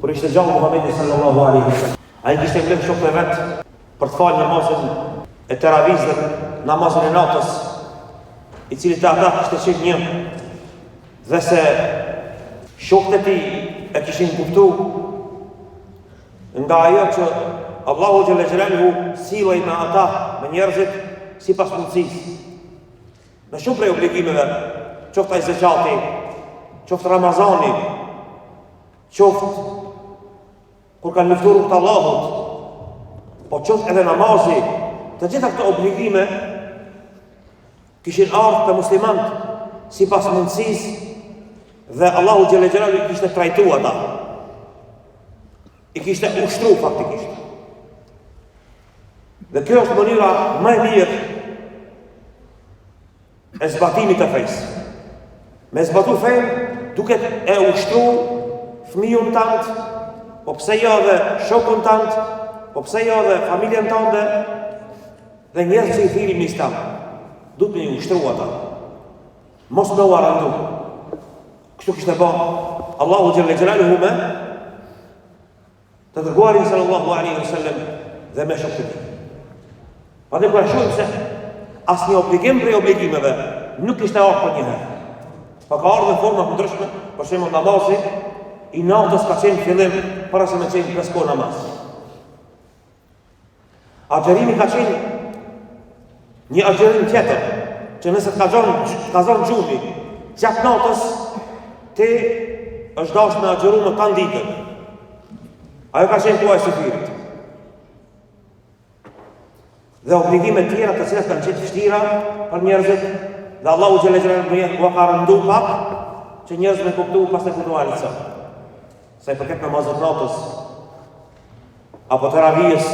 Por ishte gjallë Muhamedi sallallahu alaihi wasallam. Ai kishte mbledh shokët e vet për të falë namazin e teravizit, namazin e natës, i cili të ata kishte qenë një, dhe se shokët e tij e kishin kuptuar nga ajo që Allahu xhalla xhelaluhu sillej me ata, me njerëzit sipas mundësisë. Në shumë prej obligimeve, qoftë ai zekati, qoftë Ramazani, qoftë kur kanë luftuar rrugt Allahut, po qoftë edhe namazi, të gjitha këto obligime kishin ardhur te muslimanët sipas mundësisë dhe Allahu xhalla xhelaluhu i kishte trajtuar ata. I kishte ushtruar faktikisht. Dhe kjo është mënyra më e mirë e zbatimit të fesë. Me zbatu fejnë duke e ushtru fëmijën tënd, po pse jo dhe shokun tënd, po pse jo dhe familjen tënde, dhe njerëz që i thirrim në Islam. Duhet me i ushtru ata. Mos me u arrandu. Kështu kishte bërë Allahu xhalla xhelaluhu me të dërguarin sallallahu alaihi wasallam dhe me shokët e tij. Pandaj kur shohim se asnjë obligim prej obligimeve nuk ishte ardhur për një herë. Pa ka ardhur në forma të ndryshme, për shembull namazi i natës ka qenë fillim para se me qenë pesko namaz. Agjerimi ka qenë një agjerim tjetër, që nëse të ka zonë gjumi, gjatë natës, ti është dash me agjeru në kanë ditën. Ajo ka qenë koha e sefirit. Dhe obligime tjera të cilat kanë qenë vështira për njerëzit, dhe Allahu xhalla xhelaluhu ka rëndu pak që njerëzit me kuptu pas të kuptuar sa. Sa i përket namazit natës apo teravijës,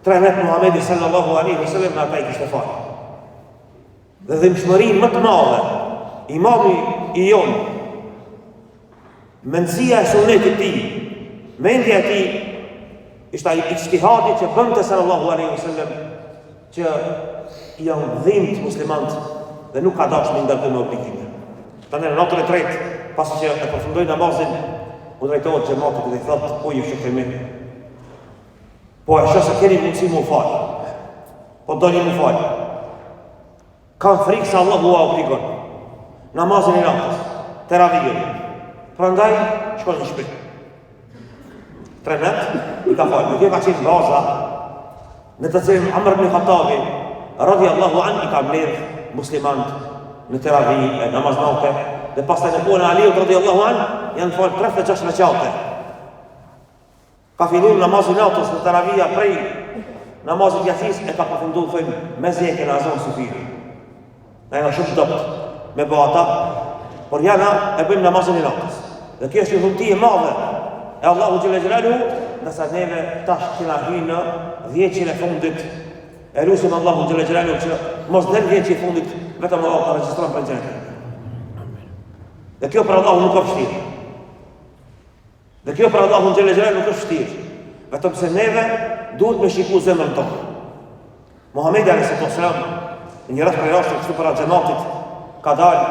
3 net Muhamedi sallallahu alaihi wasallam në ata i kishte falë. Dhe dhimbshmërinë më të madhe, imami i jon, mendësia e sunetit tij, mendja e tij ishte ai ijtihadi që bënte sallallahu alaihi wasallam që janë dhimbët muslimanët dhe nuk ka dashur me ndërtu me obligime. Tanë në natën e tretë, pas që e përfundoi namazin, u drejtohet xhamatit dhe i thotë: "O ju shokë mi, po e shoh se keni mundësi më falë. Po doni më falë. Kam frikë se Allahu ua obligon. Namazin e natës, teravijën. Prandaj shkoj në shtëpi." 3 net i ka falë. Nuk e ka qenë baza në të cilin Amr ibn Khattabi radhiyallahu anhu i ka mbledh muslimanët në teravijë, namaz natë, dhe pastaj në kohën e Aliut radhiyallahu anhu janë falë 3 dhe 6 rekate. Ka filluar namazin e natës në teravija prej namazit jacis e ka përfunduar thënë me zekën e azon sufiri. Ne jemi shumë dopt me bata, por jana e bëjmë namazin e natës. Dhe kjo është një dhunti e madhe e Allahu xhalla xhelaluhu, ndërsa neve tash që na hyjnë në 10 e fundit, e lutim Allahu xhalla xhelaluhu që mos del 10 e fundit vetëm Allah ta regjistron për xhenet. Dhe kjo për Allahu nuk ka vështirë. Dhe kjo për Allahu xhalla xhelaluhu nuk është vështirë. Vetëm se neve duhet me shikuar zemrën tonë. Muhamedi alayhi sallam në një rast për rastin kështu para xhamatit ka dalë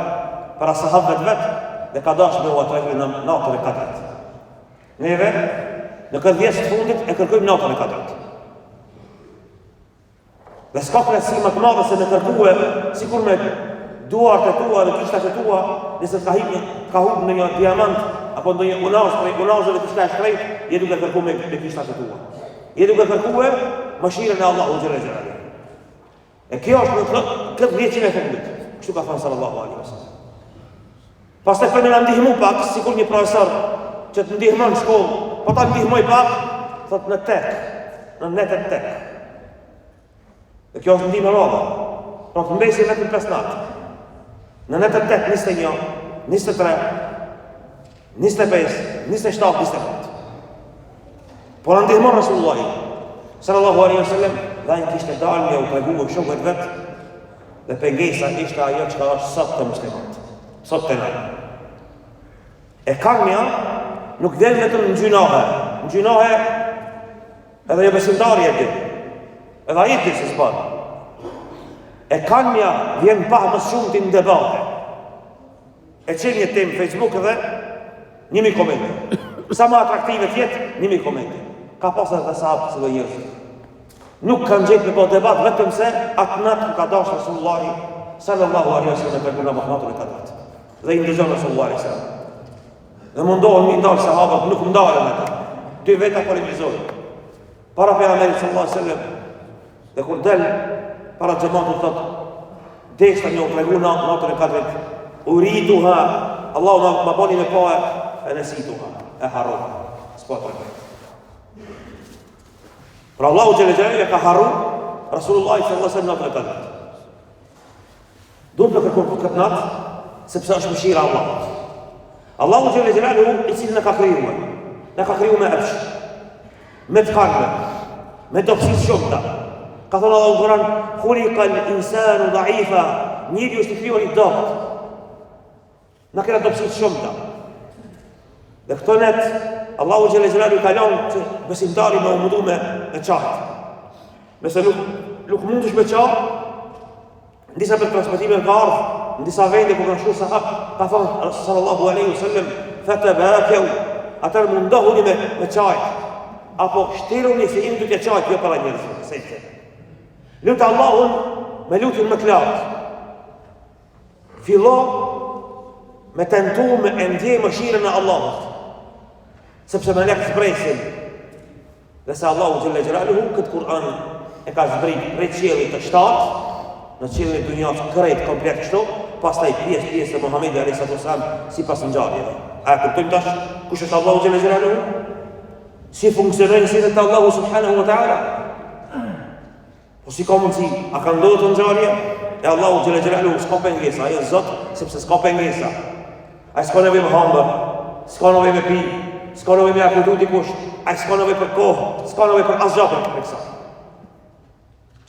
para sahabëve vet dhe ka dashur me u atrajë në natën e katërt. Neve në këtë 10 të fundit e kërkojmë natën e katërt. Dhe s'ka plotësi më të madhe se me kërkue sikur me duart e tua dhe kishtat e tua, nëse ka humbur në një diamant apo ndonjë unaz prej unazave të shkaj shtrejt, je duke kërkuar me kishtat e tua. Je duke kërkuar mëshirën e Allahu xhalla xhelaluhu. E kjo është në këtë 10 e fundit. Kështu ka thënë sallallahu alaihi wasallam. Pastaj për më ndihmu pak sikur një profesor që të ndihmon në shkollë, po ta ndihmoj pak, thot në tek, në netet tek. Dhe kjo është ndihmë e madhe. Pra të mbesi vetëm 5 natë. Në netet tek 21, 23, 25, 27, 28. Por ndihmon Rasulullahi sallallahu alaihi wasallam, dhe ai kishte dalë me u tregu shokët vet, dhe pengesa ishte ajo që është sot të muslimanët. Sot të na. E kamja nuk del vetëm në gjunohe. Në gjunohe edhe jo besimtari e di. Edhe ai di se s'bën. E kamja vjen pa më shumë të në debate. E qenë një temë Facebook edhe 1000 komente. Sa më atraktive tjetë, nimi komente. Ka pasur edhe sahabë se do njerëz. Nuk kanë gjetë me po debat vetëm se atë natë ku ka dashur Rasulullahi sallallahu alaihi wasallam për gjuna Muhammadun e kadrat. Dhe i ndëgjon Rasulullahi sallallahu alaihi wasallam. Dhe mundohen mi ndalë sahabët, nuk ndalen ata. Dy veta polemizojnë. Para pejgamberit sallallahu alaihi wasallam, dhe kur del para xhamatit thotë, deshta një tregu natën e kadrit, uriduha, Allahu ma bani me pa e nesituha, e harrova. S'po të pra Allahu Gjellë ka harru Rasulullahi sallallahu alaihi wasallam natën e kadrit. Duhet të kërkojmë për këtë natë, sepse është mëshira e Allahut. Allahu Gjellë Gjelaluhu i cili në ka kriju me epsh, me të karme, me dopsit shumëta. Ka thonë Allahu në Kur'an, khuliqa l-insanu dha'ifa, njëri është i krijuar i dobët. Na kena dopsit shumëta. Dhe këto net, Allahu Gjellë Gjelaluhu ka lanë që besimtari me mundu me qahtë. Nëse nuk mundush me qahtë, në disa për transmitime ka ardhë, në disa vende ku kanë shku sahab, ka thonë sallallahu alaihi wasallam, fatabakaw, atër mundohuni me qajt, apo shtiruni se imi duke qajt, jo para njerëzve, sejtë. Lutë Allahun me lutin më klaut. Fillo me tentu me ndjej mëshirën e Allahut, sepse me lekë zbresin, dhe se Allahu Gjelle Gjelaluhu, këtë Kur'an e ka zbrit prej qiellit të 7, në qiellin e dunjas krejt komplet kështu, pastaj pjesë e Muhamedi alayhi salatu wasalam sipas ngjarjeve. A kuptojmë tash kush është Allahu Gjelle Gjelaluhu? Si funksionojnë sinët e Allahu subhanahu wa ta'ala? Po si ka mundësi? A ka ndodhur të ngjarje? E Allahu Gjelle Gjelaluhu s'ka pengesa, ai është Zot, sepse s'ka pengesa. Ai s'ka nevojë me hambër, s'ka nevojë me pi, s'ka nevojë me akutu dikush, ai s'ka nevojë për kohë, s'ka nevojë për asgjë për kësaj.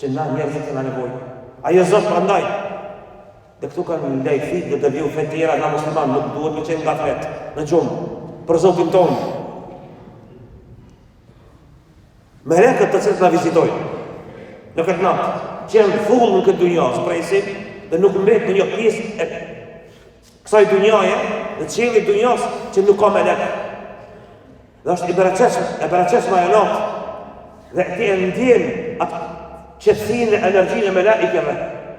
Që na njerëzit kanë nevojë. Ai është Zot prandaj. Dhe këtu kanë lejfit dhe dëviju fet tjera nga musliman, nuk duhet me qenë nga fet, në gjumë, për Zotin tonë. Melekët të cilët na vizitojnë, në këtë natë, që janë full në këtë dunja, shpresin, dhe nuk mbet në një pjesë e kësaj dunjaje, dhe qielli i dunjas që nuk ka melekë. Dhe është i bereqes ma e natë, dhe ti e ndjen atë qetësinë e energjinë e melaikeve,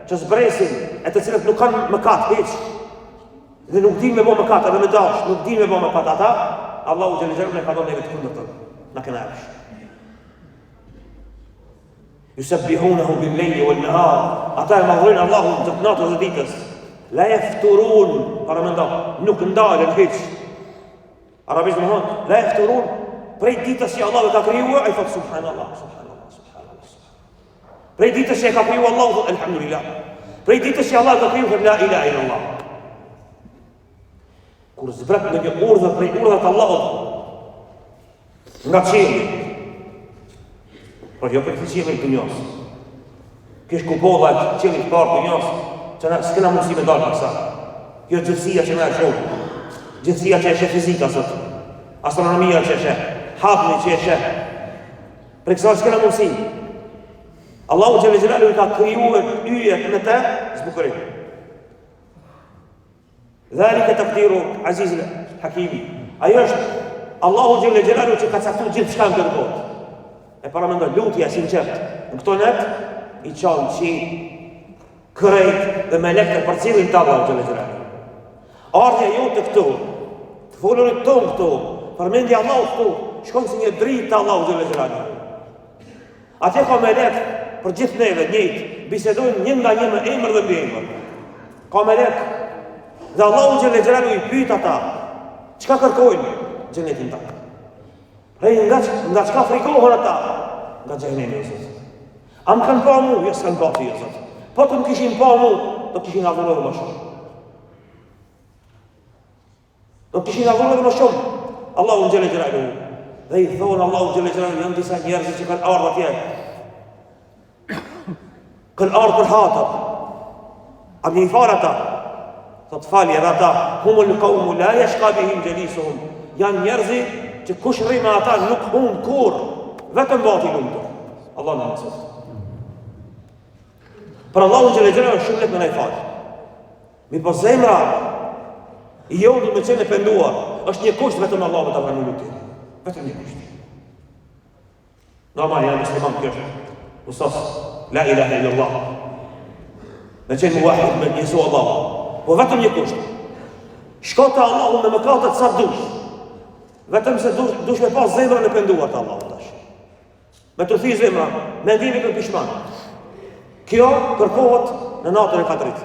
që zbresin, e të cilët nuk kanë mëkat hiç, dhe nuk din me bo mëkat, edhe me dash, nuk din me bo mëkat ata, Allahu Gjelle Gjelaluhu ne ka dhënë neve të kundërtën, na kena epsh. Yusabbihunahu bil-lejli wal-nahar, ata e madhrojnë Allahun të natës dhe ditës. La yafturun, para me ndohë, nuk ndalen hiç. Arabisht më thonë, la yafturun, prej ditës që Allahu ka krijuar, ai thot subhanallah, subhanallah, subhanallah. Prej ditës që e ka krijuar Allahu, thot alhamdulillah. Prej ditës që Allah ka krijuar, la ilaha illallah. Kur zbret në një urdhë prej urdhave të Allahut, nga qielli, por jo për këtë qielli të njës. Kish kupolla qielli të parë të njës, që na s'kena mundësi me dalë për sa. Kjo gjithësia që na e shoh, gjithësia që e sheh fizika sot, astronomia që e sheh, hapni që e sheh. Për kësaj s'kena mundësi. Allahu Gjelle Gjelaluhu ka krijuar yjet në të zbukurim. Dhalika taqdiru Aziz al-Hakim. Ajo është Allahu Gjelle Gjelaluhu që ka caktuar gjithçka në këtë botë. E paramendoj lutja sinqert. Në këto net i çon që krejt dhe melekët për cilin të Allahu Gjelle Gjelaluhu. Ardhja jote këtu, të folurit tonë këtu, përmendja Allahu këtu, shkon si një dritë të Allahu Gjelle Gjelaluhu. Atje ka melekë për gjithë neve njëjtë, bisedojnë një nga një me emër dhe mbi emër. Ka melek, dhe Allahu Gjelle Gjelaluhu i pyet ata, çka kërkojnë? Xhenetin ta. Nga çka frikohen ata? Nga xhenemi, Zot. A më kanë pa mu? Jo, s'kanë pa ty, Zot. Po të më kishin pa mu, do kishin adhuruar më shumë. Do kishin adhuruar më shumë. Allahu Gjelle Gjelaluhu. Dhe i thonë Allahu Gjelle Gjelaluhu, janë disa njerëz që kanë ardhur atje. Kanë ardhur për hatër. A më një farë ata? Thot falje edhe ata, humul qawmu la yashqa bihim jalisuhum. Janë njerëzi që kush rri me ata nuk humb kurrë, vetëm bati lumtur. Allah na mëson. Për Allahu Gjelle Gjelaluhu shumë let me na i falë. Mi po zemra i jonë me qenë e penduar, është një kusht vetëm Allahu ta pranojë lutin. Vetëm një kusht. Normal janë musliman kjo është. Usas, la ilaha illallah. Me qenë muahid me Jesu Allah. Po vetëm një kusht. Shko te Allahu me mëkatet sa dush. Vetëm se dush me pas zemrën e penduar te Allahu tash. Me të thi zemra, me ndihmën e pishman. Kjo kërkohet në natën e Kadrit.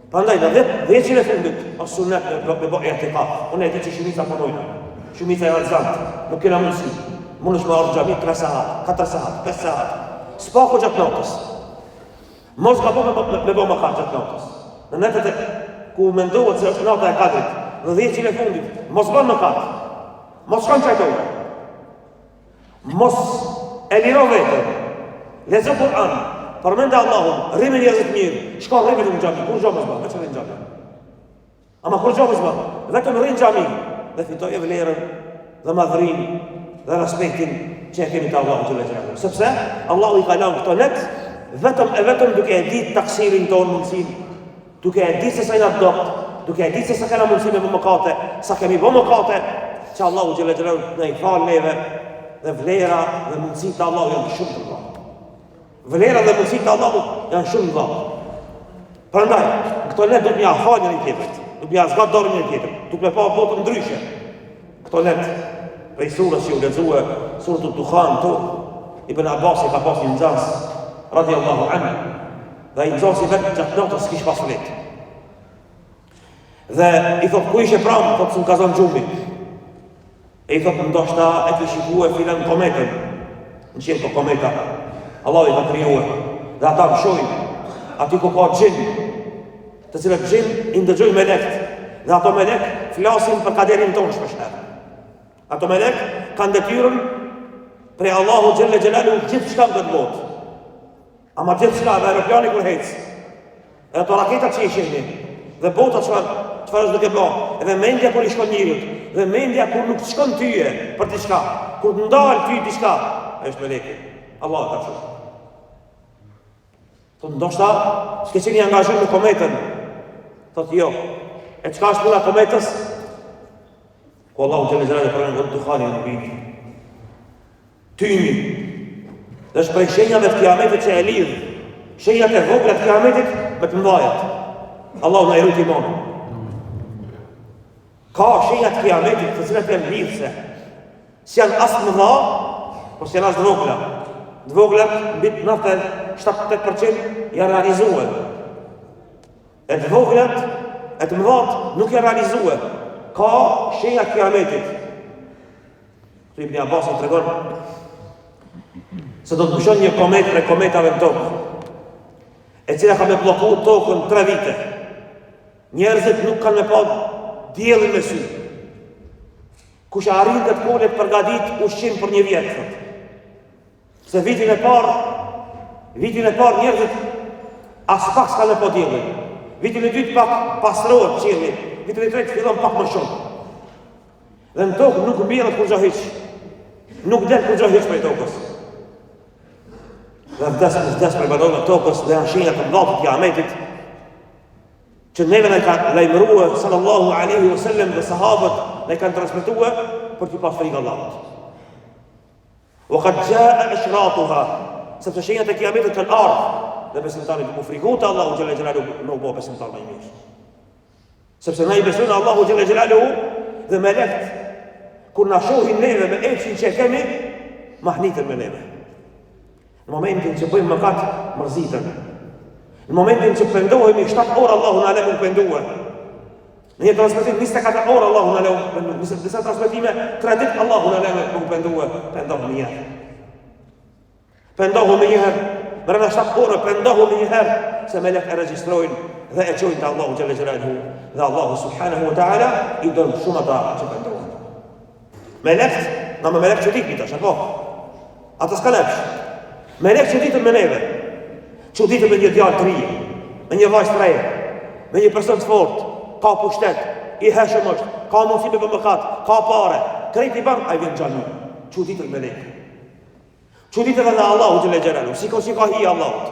Prandaj në 10 e fundit, as sunet me bëj i'tikaf. Unë e di që shumica punojnë. Shumica janë zant, nuk kena mundësi. Mundesh me ardh xhamit 3 sahat, 4 sahat, 5 sahat. S'pako gjatë natës. Mos gabo me bëj mëkat gjatë natës. Në netët e ku mendohet se është nata e Kadrit, në 10 e fundit, mos bën mëkat. Mos shkon çajtore. Mos e liro vetën. Lezo Kur'an. Përmende Allahun, rrimë njerëzit mirë, shko rrimë në xhami, kur xhamë s'bën, veç rrinë në xhami. Ama kur xhamë s'bën, vetëm rrinë në xhami dhe fitoj vlerën dhe madhrinë dhe respektin që e kemi te Allahu xhallahu xhallahu. Sepse Allahu i ka lënë këto net vetëm duke e ditë taksirin tonë mundësinë, duke e ditë se sa jena dopt, duke e ditë se sa kena mundësi me mëkate, sa kemi bë mëkate, që Allahu xhallahu xhallahu na i fal neve dhe vlera dhe mundësitë të Allahu janë shumë të mëdha. Vlera dhe mundësitë të Allahut janë shumë të mëdha. Prandaj, këto net duhet m'ia falë njëri tjetrit, duhet m'ia zgjat dorën njëri tjetrit, duhet me pa botën ndryshe. Këto net prej surës që u lexua, suratul Dukhan, Ibn Abbas ka pas një nxans radiallahu anhu, dhe i nxansi vetë gjatë natës s'kish pas flet. Dhe i thot ku ishe pramë, thot s'm ka zonë gjumi. E i thot ndoshta e ki shikue filan kometën, në qenë po kometa. Allah i ka krijuar dhe ata mshojnë aty ku ka gjin, të cilët gjin i ndëgjojnë melekt dhe ato melek flasin për kaderin tonë shpeshherë. Ato melek kanë detyrën prej Allahu xhelle xhelalu gjithë çka në këtë botë. Ama gjithë çka dhe aeroplani kur hec, e ato raketat që i shihni dhe bota çfarë është duke bë, edhe mendja kur i shkon njeriut, dhe mendja kur nuk shkon tyje për diçka, kur të ndal ty diçka, është meleki. Allah ka thënë. Thot ndoshta s'ke qenë i angazhuar me kometën. Thot jo. E çka është puna kometës? Ku Allahu xhallahu xhallahu pranon në Dukhan në vit. Tymi. Dhe është prej shenjave të kiametit që e lidh. Shenjat e vogla të kiametit me të mëdhajat. Allahu na i ruaj imanin. Ka shenjat të kiametit të cilat janë lidhse. S'janë as të mëdha, por s'janë as të vogla. Të voglat mbi 97% janë realizuar. E të voglat, e të mëdhat nuk janë realizuar. Ka shenja të kiametit. Ibn Abbas të tregon se do të pushon një komet prej kometave në tokë, e cila ka me bloku tokën 3 vite. Njerëzit nuk kanë me pa diellin me sy. Kush arrin të kolet përgatit ushqim për një vjet. Se vitin e parë njerëzit as pak s'kanë me pa diellin. Vitin e dytë pak pastrohet qielli. Vitin e tretë fillon pak më shumë. Dhe në tokë nuk mbjellet kur gjo hiq. Nuk del kur gjo hiq prej tokës. Dhe vdes për banorëve tokës dhe janë shenja të mëdha të kiametit, që neve ne ka lajmërua sallallahu alaihi wasallam dhe sahabët ne kanë transmetuar për të pas frikë Allahut. Wa qad jaa ashratuha, sepse shenjat e kiametit kanë ardhur dhe besimtari të frikojë te Allahu xhalla xhelalu në u bë besimtar më i mirë. Sepse na i besojnë Allahu xhalla xhelalu dhe melekt kur na shohin neve me efshin që kemi, mahnitën me neve. Në momentin që bëjmë mëkat, mërzitën. Në momentin që pendohemi 7 orë Allahu na lëmë penduar. Në një transmetim 24 orë Allahu na lëmë penduar. Në disa transmetime 3 ditë Allahu na lëmë penduar. Pendohemi një herë. Pendohemi një herë. Brenda 7 orë pendohemi një herë se melek e regjistrojnë dhe e çojnë te Allahu xhalla xhelaluhu dhe Allahu subhanahu wa taala i don shumë ata që pendohen. Melekt, na me melek që dikni tash, apo? Ata s'ka lepsh. Melek që ditën me neve, që ditën me një djalë të ri, me një vajzë të re, me një person të fort, ka pushtet, i heshëm është, ka mundësi me mëkat, ka pare, krejt i ban, a i vjen xhami. Që ditën me neve. Që ditën edhe Allahu xhalla xhelalu, si ka hi Allahut.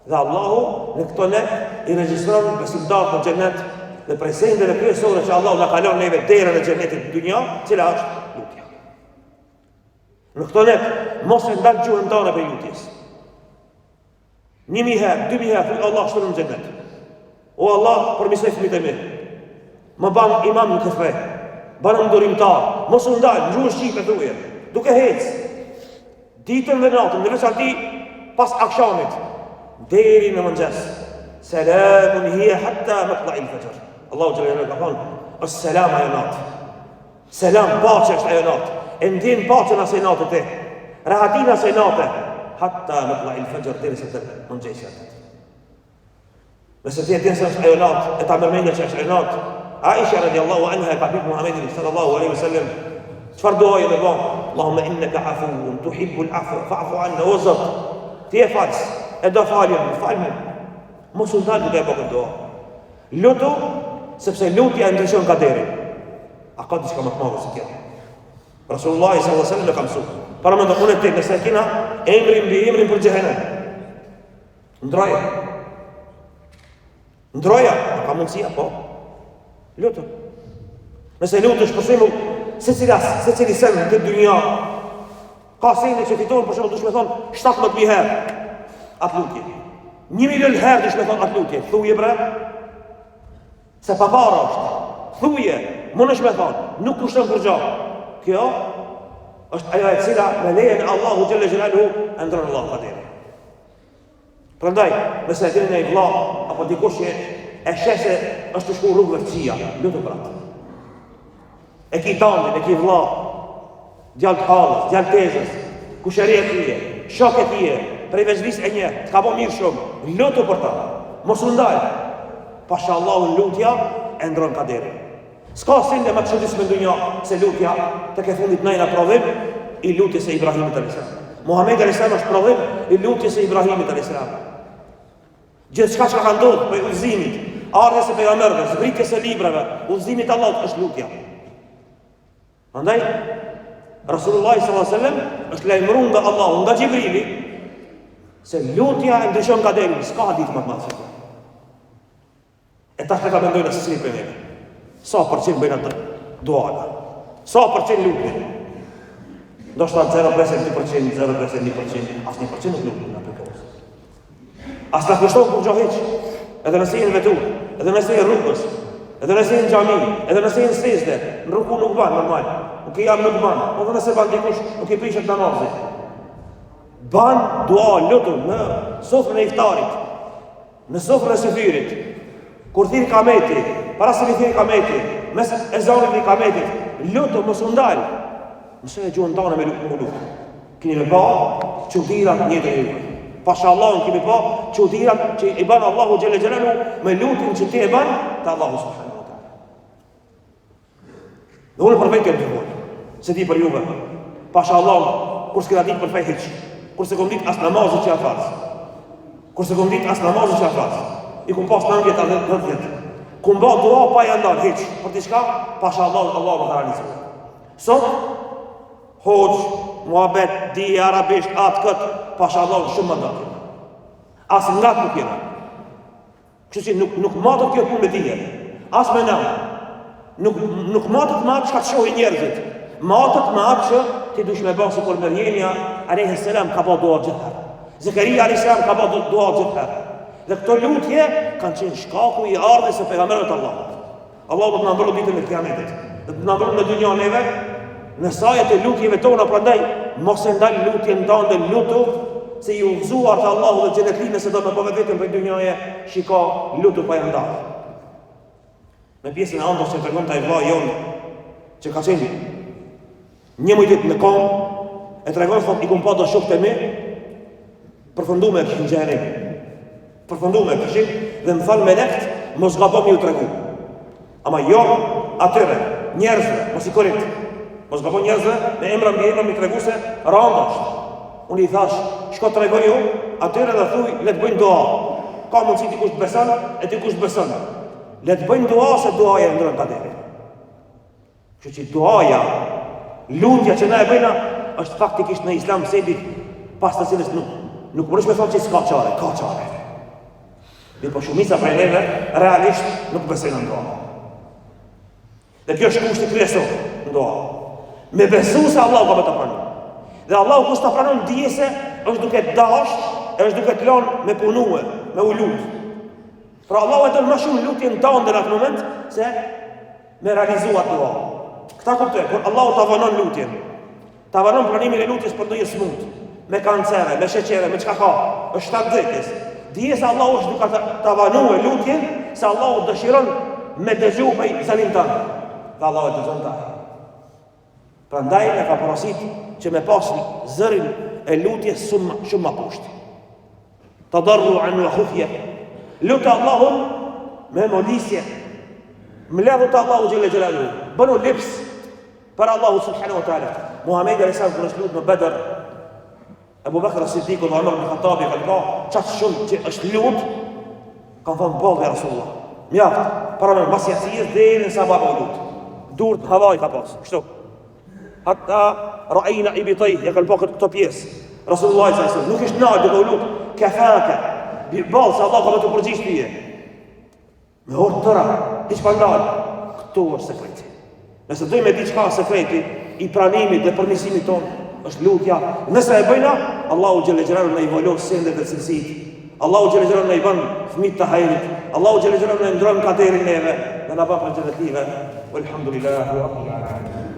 Dhe Allahu në këto net i regjistron besimtarët në xhenet dhe prej sendeve kryesore që Allahu na ka lënë neve derën e xhenetit në dynjë, cila është lutja. Në këtë net mos e ndal gjuhën tonë për lutjes. 1000 herë, 2000 herë, Allah shtonë në xhenet. O Allah, përmisoj fëmijët e mi. Më ban imam në kafe. Banë ndorimtar, mos u ndal, gjuhë shqipe thuje, duke hec. Ditën dhe natën, në veçanti pas akşamit, deri në mëngjes. Selamun hiya hatta matla'il fajr. Allahu xhallahu ka thonë, "As-salam ajo natë." Selam, paqe është ajo natë. E ndjen paqen asaj natë te. Rahatin asaj natë hatta matla'il fajr deri sa të mëngjesi atë. Nëse ti e din se është ajo natë, e ta mërmendje që është ajo natë, Aisha radiallahu anha ka pyet Muhamedit sallallahu alaihi wasallam, çfarë doje me bën? Allahumma innaka afuwun tuhibbul afwa fa'fu anna wa zat. Ti e fals, e do faljen, falme. Mos u ndal duke e bërë dua. Lutu, sepse lutja ndryshon kaderin. A ka diçka më të madhe se kjo? Rasulullah sallallahu alaihi wasallam ka mësuar. Para më ndonë të nëse kena emrin mbi emrin për xhehenem. Ndroja, ka mundësi apo? Lutu. Nëse lutesh për shembull, secili sen në këtë dynja, ka sende që fiton për shembull dush me thonë 17.000 herë atë lutje. 1 milion herë dush me thonë atë lutje. Thuje bre, se pa para është. Thuje, mundesh me thonë, nuk kushton për gjë. Kjo është ajo e cila me lejen e Allahu xhalla xhelaluhu e ndron Allahu qaderin. Prandaj, nëse e dini një vëlla apo dikush që e sheh se është të shku rrugëve të këqija, lutu për atë. E ki tandin, e ki vëlla, djallë të halës, djallë tezës, kushëri e kije, shok e kije, prej veçvis e një, të ka bo mirë shumë, lutu për ta, mos u ndaj. Pasha Allahu lutja e ndron kaderin. S'ka sinde më të shëndisme në dunja se lutja të ke fundit nëjna prodhim i lutjes e Ibrahimit a.s. Muhammed a.s. është prodhim i lutjes e Ibrahimit a.s. Gjithë shka që ka ndodhë për udhëzimit, ardhjes e pejgamberëve, zbritjes e librave, udhëzimit Allahut është lutja. Andaj, Rasulullah s.a.s. është lajmëruar nga Allahu, nga Gjibrili, se lutja e ndryshon kaderin, s'ka ditë më të madhe se kjo. E tash ka mendojnë se si për neve. Sa përqin bëjnë atë duala? Sa përqin lutin? Do shta 0,2%, 0,1%, as 1% nuk lutin në përkos. As në kushton kur gjo heq, edhe nëse jenë vetur, edhe nëse jenë rrugës, edhe nëse jenë gjami, edhe nëse jenë sesde, në rruku nuk banë normal, nuk i jam nuk banë, po dhe nëse banë dikush, nuk i prishet namazit. Banë dua lutun në sofrën e iftarit, në sofrën e sefirit, kur thirë kameti, para se mi thirë kameti, mes e zonit i kametit, lutu mos u ndalë. Mëse e gjuhën tane me lutu. Kini me pa çudirat njëtë e juve. Pasha Allahun kemi pa çudirat që i banë Allahu xhelle xhelalu me lutin që ti e banë të Allahu subhanahu wa taala. Dhe unë për vetë kem të vojë, se ti për juve. Pasha Allahun, kur s'kena ditë për fej hiq, kur se kom ditë as namazit që a farës, kur se kom ditë as namazit që a farës, i kum pas 9 vjetë a 10 vjetë. Kum ba dua pa janë ndarë hiq, për t'i shka, pasha Allahun, Allah më të realizuje. Sot, hoqë, muhabet, di, arabisht, atë këtë, pasha Allahun shumë më ndatë. Asë nga të nuk jena. Kështu që nuk matët kjo punë me dije. Asë me nëmë. Nuk matët ma që ka të shohi njerëzit. Matët ma që ti dush me bërë si kur Mërjemja a.s. ka ba dua gjithër. Zekaria a.s. ka ba dua gjithër. Dhe këto lutje kanë qenë shkaku i ardhjes së pejgamberëve të Allahut. Allahu do të na mbërë ditën e kiametit. Do të na mbërë në dynjën neve në sajet e lutjeve tona, prandaj mos e ndal lutjen tënde, lutu se i udhëzuar të Allahu dhe xhenetlinë se do të bëhet vetëm për dynjëje, shiko lutu pa ndar. Në pjesën e ëndër që tregon taj vllai jon që ka qenë një muaj në kom, e tregon thotë i kum pa do shokët e mi përfunduar me xhenem. Përfunduar me këshin dhe më thanë me lekt, mos gabon ju tregu. Ama jo atyre, njerëzve, mos i korit. Mos gabon njerëzve, me emra mi tregu se randa është. Unë i thash, shko tregoj ju, atyre dhe thuj, le të bëjnë dua. Ka mundësi dikush të beson, e dikush të beson. Le të bëjnë dua se duaja e ndron kaderin. Kështu që duaja, lutja që na e bëjna, është faktikisht në Islam sebi, pas të cilës nuk mënesh me thonë që s'ka qare, ka qare. Dhe po shumica prej neve realisht nuk besojnë në dua. Dhe kjo është kushti kryesor në dua. Me besu se Allahu ka me të pranon. Dhe Allahu kus të pranon dijese është duke dash, është duke të lanë me punue, me u lutë. Pra Allahu e të më shumë lutjen tonë në atë moment se me realizuat dua. Këta kuptoj, kur Allahu të avanon lutjen, të avanon pranimin e lutjes për ndonjë smut, me kancere, me sheqere, me çka ka, është shtatë dhejtës. Dije se Allahu është duke të avanu e lutjen, se Allahu dëshiron me dëgju për i zanim tanë. Dhe Allahu e dëgjon taj. Pra ndaj e ka porosit që me pas zërin e lutjes shumë ma poshtë. Të dërru anu e khufje. Lutë Allahun me modisje. Mledhu të Allahu gjele gjelalu. Bënu lips për Allahu subhanahu wa ta'ala. Muhammed a.s. kër është lutë në Bedër, Abu Bakr as-Siddiq dhe Umar ibn Khattabi kanë ka qatë shumë që është lutë, kanë thonë bëllë dhe Rasulullah. Mjaftë, para me masjatësijës dhe në sabab o lutë. Durët në havaj ka pasë, kështu. Hatta rajina i bitoj, ja kanë po këto pjesë. Rasulullah s.a.s. nuk ishtë nalë duke u lutë, kefake, bëllë se Allah ka me të përgjishtë pije. Me orë tëra, diqë pa ndalë, këtu është sekreti. Nëse dojmë e diqka sekreti, i pranimit dhe përnisimit tonë, është lutja. Nëse e bëjna, Allahu xhelle xhelalu na i volon sendet dhe cilësitë. Allahu xhelle xhelalu na i bën fëmijë të hajrit. Allahu xhelle xhelalu na ndron kaderin neve, dhe na bën për xhenetive. Walhamdulillahi rabbil alamin.